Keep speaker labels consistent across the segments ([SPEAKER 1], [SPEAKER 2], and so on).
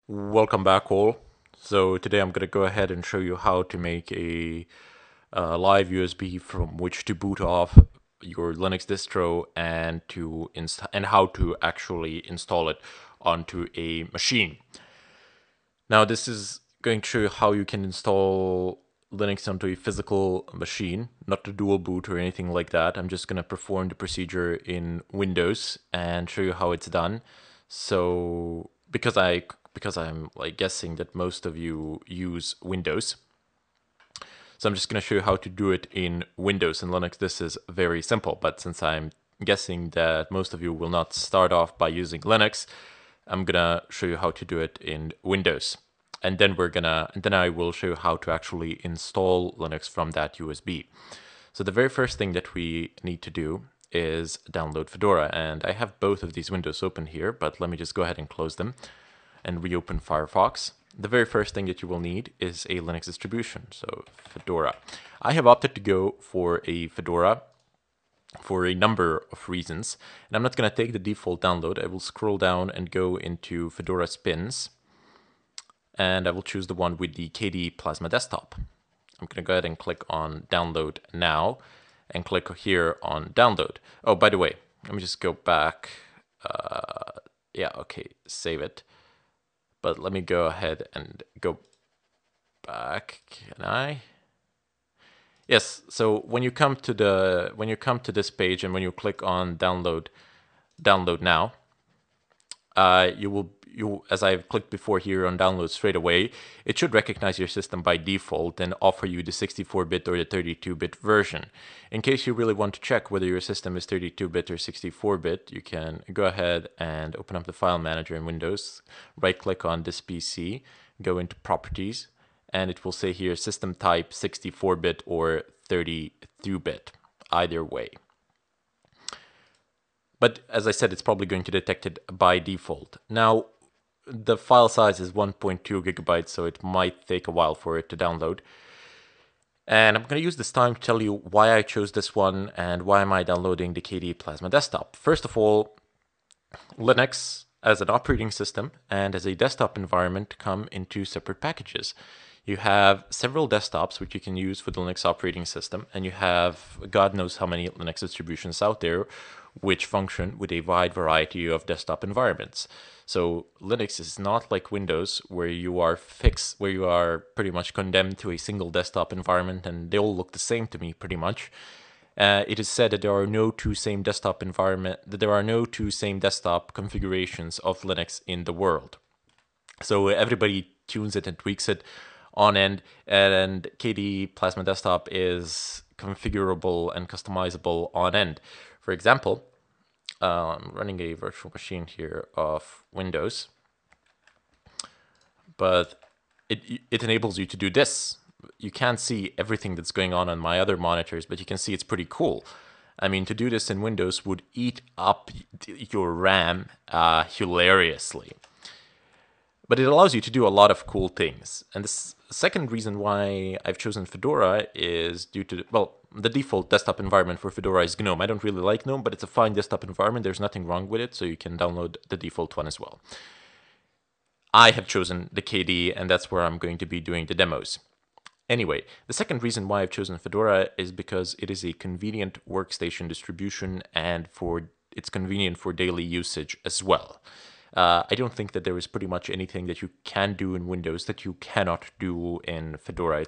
[SPEAKER 1] Welcome back all. So today I'm going to go ahead and show you how to make a live USB from which to boot off your Linux distro and how to actually install it onto a machine. Now this is going to show you how you can install Linux onto a physical machine, not the dual boot or anything like that. I'm just going to perform the procedure in Windows and show you how it's done. So because I'm like guessing that most of you use Windows, so I'm just going to show you how to do it in Windows and Linux. This is very simple, but since I'm guessing that most of you will not start off by using Linux, I'm going to show you how to do it in Windows. And then I will show you how to actually install Linux from that USB. So the very first thing that we need to do is download Fedora. And I have both of these windows open here, but let me just go ahead and close them and reopen Firefox. The very first thing that you will need is a Linux distribution, so Fedora. I have opted to go for a Fedora for a number of reasons, and I'm not going to take the default download. I will scroll down and go into Fedora Spins, and I will choose the one with the KDE Plasma Desktop. I'm going to go ahead and click on Download Now, and click here on Download. Oh, by the way, let me just go back. Yeah, okay, save it. But let me go ahead and go back. Can I? Yes. So when you come to this page and when you click on download now, as I've clicked before here on download straight away, it should recognize your system by default and offer you the 64-bit or the 32-bit version. In case you really want to check whether your system is 32-bit or 64-bit, you can go ahead and open up the file manager in Windows, right click on this PC, go into properties, and it will say here system type 64-bit or 32-bit, either way. But as I said, it's probably going to detect it by default. Now, the file size is 1.2 gigabytes, so it might take a while for it to download. And I'm going to use this time to tell you why I chose this one and why am I downloading the KDE Plasma Desktop. First of all, Linux as an operating system and as a desktop environment come in two separate packages. You have several desktops which you can use for the Linux operating system, and you have God knows how many Linux distributions out there which function with a wide variety of desktop environments. So Linux is not like Windows where you are fixed, where you are pretty much condemned to a single desktop environment and they all look the same to me pretty much. It is said that there are no two same desktop configurations of Linux in the world. So everybody tunes it and tweaks it on end, and KDE Plasma Desktop is configurable and customizable on end. For example, I'm running a virtual machine here of Windows, but it enables you to do this. You can't see everything that's going on my other monitors, but you can see it's pretty cool. I mean, to do this in Windows would eat up your RAM hilariously. But it allows you to do a lot of cool things. And the second reason why I've chosen Fedora is due to, well, the default desktop environment for Fedora is GNOME. I don't really like GNOME, but it's a fine desktop environment. There's nothing wrong with it, so you can download the default one as well. I have chosen the KDE, and that's where I'm going to be doing the demos. Anyway, the second reason why I've chosen Fedora is because it is a convenient workstation distribution and it's convenient for daily usage as well. I don't think that there is pretty much anything that you can do in Windows that you cannot do in Fedora.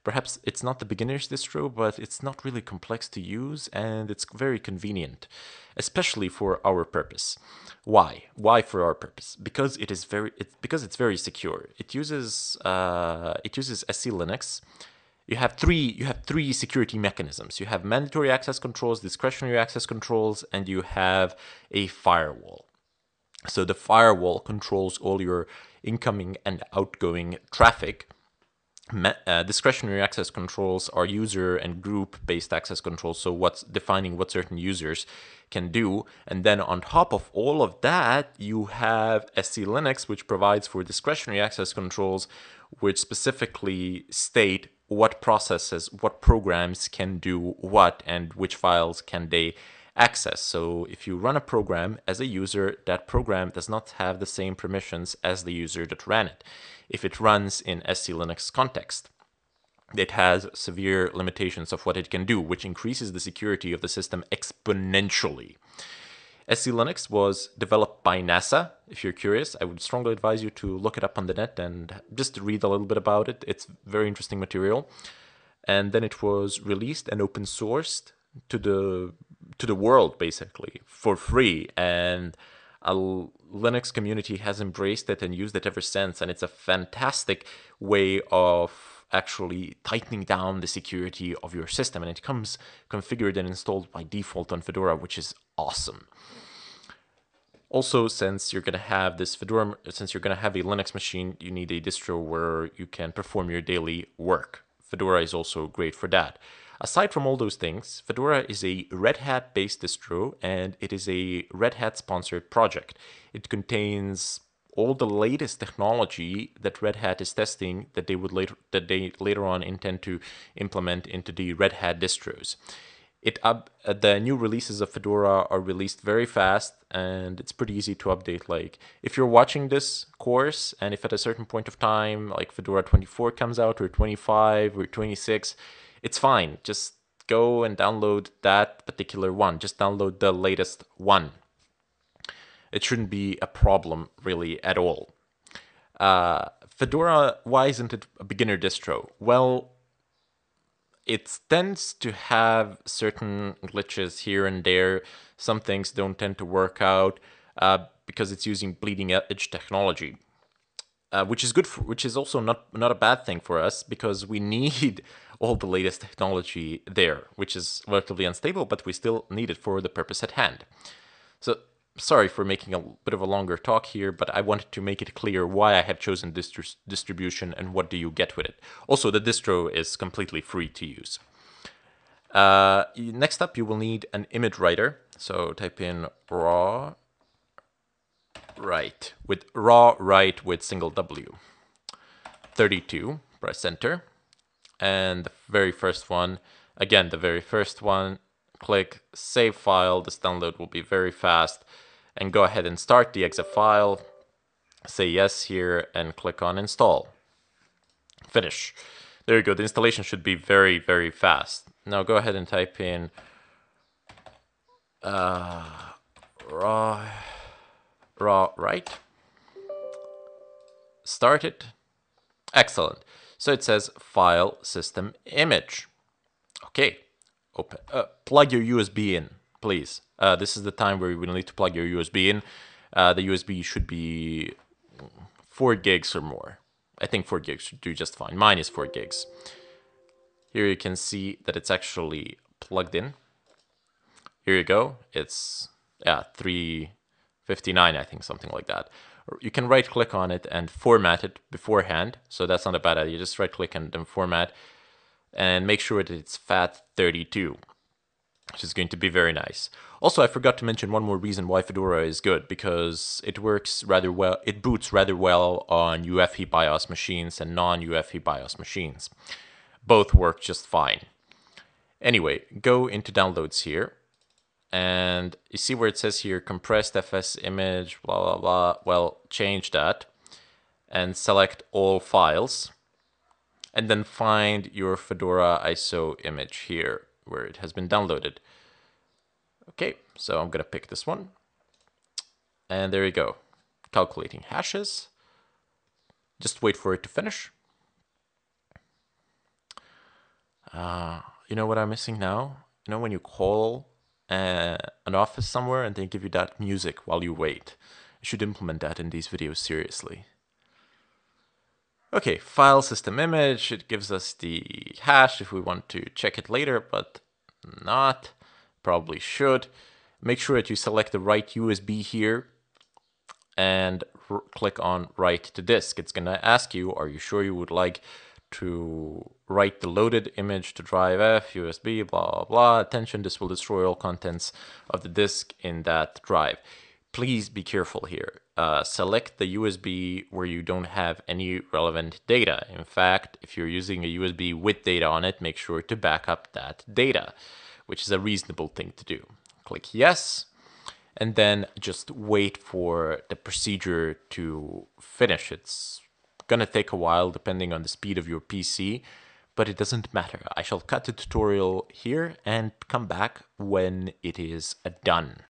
[SPEAKER 1] Perhaps it's not the beginner's distro, but it's not really complex to use and it's very convenient, especially for our purpose. Why? Why for our purpose? Because it's very secure. It uses SC Linux. You have three security mechanisms. You have mandatory access controls, discretionary access controls, and you have a firewall. So the firewall controls all your incoming and outgoing traffic. Discretionary access controls are user and group-based access controls, so what's defining what certain users can do. And then on top of all of that, you have SC Linux, which provides for discretionary access controls, which specifically state what processes, what programs can do what, and which files can they access. So if you run a program as a user, that program does not have the same permissions as the user that ran it. If it runs in SC Linux context, it has severe limitations of what it can do, which increases the security of the system exponentially. SC Linux was developed by NASA. If you're curious, I would strongly advise you to look it up on the net and just read a little bit about it. It's very interesting material. And then it was released and open sourced to the world, basically, for free. And a Linux community has embraced it and used it ever since. And it's a fantastic way of actually tightening down the security of your system. And it comes configured and installed by default on Fedora, which is awesome. Also, since you're going to have this Fedora, since you're going to have a Linux machine, you need a distro where you can perform your daily work. Fedora is also great for that. Aside from all those things, Fedora is a Red Hat based distro, and it is a Red Hat sponsored project. It contains all the latest technology that Red Hat is testing that they later on intend to implement into the Red Hat distros. The new releases of Fedora are released very fast, and it's pretty easy to update. Like, if you're watching this course, and if at a certain point of time, like Fedora 24 comes out, or 25, or 26, it's fine. Just go and download that particular one. Just download the latest one. It shouldn't be a problem, really, at all. Fedora, why isn't it a beginner distro? Well, it tends to have certain glitches here and there. Some things don't tend to work out because it's using bleeding edge technology, which is good. Which is also not a bad thing for us, because we need all the latest technology there, which is relatively unstable, but we still need it for the purpose at hand. So sorry for making a bit of a longer talk here, but I wanted to make it clear why I have chosen this distribution and what do you get with it. Also, the distro is completely free to use. Next up, you will need an image writer. So type in raw write with single W. 32, press enter. And the very first one, again, click save file. This download will be very fast. And go ahead and start the exe file. Say yes here and click on install. Finish. There you go. The installation should be very, very fast. Now go ahead and type in raw write. Start it. Excellent. So it says file system image. Okay. Open. Plug your USB in, please. This is the time where you will need to plug your USB in. The USB should be 4 gigs or more. I think 4 gigs should do just fine. Mine is 4 gigs. Here you can see that it's actually plugged in. Here you go. It's 359, I think, something like that. You can right click on it and format it beforehand. So that's not a bad idea. Just right click and then format, and make sure that it's FAT32, which is going to be very nice. Also, I forgot to mention one more reason why Fedora is good, because it works rather well. It boots rather well on UEFI BIOS machines and non-UEFI BIOS machines. Both work just fine. Anyway, go into downloads here, and you see where it says here compressed FS image, blah, blah, blah. Well, change that and select all files, and then find your Fedora ISO image here where it has been downloaded. Okay, so I'm gonna pick this one, and there you go. Calculating hashes. Just wait for it to finish. You know what I'm missing now? You know when you call an office somewhere and they give you that music while you wait? You should implement that in these videos seriously. Okay, file system image. It gives us the hash if we want to check it later, but not. Probably should. Make sure that you select the right USB here and click on write to disk. It's going to ask you, are you sure you would like to write the loaded image to drive F, USB, blah, blah, blah. Attention, this will destroy all contents of the disk in that drive. Please be careful here. Select the USB where you don't have any relevant data. In fact, if you're using a USB with data on it, make sure to back up that data, which is a reasonable thing to do. Click yes, and then just wait for the procedure to finish. It's gonna take a while depending on the speed of your PC, but it doesn't matter. I shall cut the tutorial here and come back when it is done.